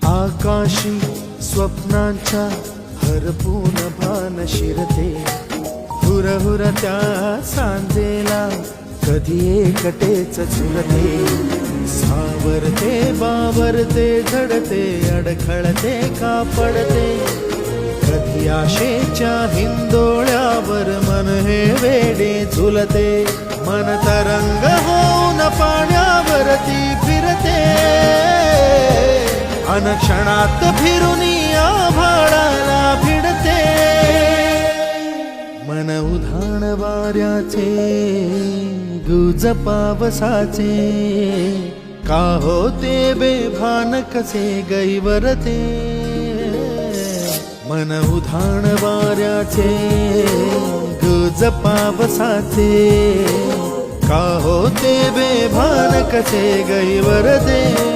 आकाशी स्वप्नांच्या हरपून भान शिरते, हुरहुर त्या सांजेला कधी एकटेच झुलते, सावरते बावरते झडते अडखळते का पडते, कधी आशेच्या हिंदोळ्यावर मन हे वेडे झुलते, मन तरंग होऊन पाण्यावरती फिरते, अनक्षणात फिरून आभाळाला भिडते, मन उधाण वाऱ्याचे गुज पावसाचे, का होते बेभान कसे गैवरते, मन उधाण वाऱ्याचे गुज पावसाचे, का होते बेभान कसे गैवरते.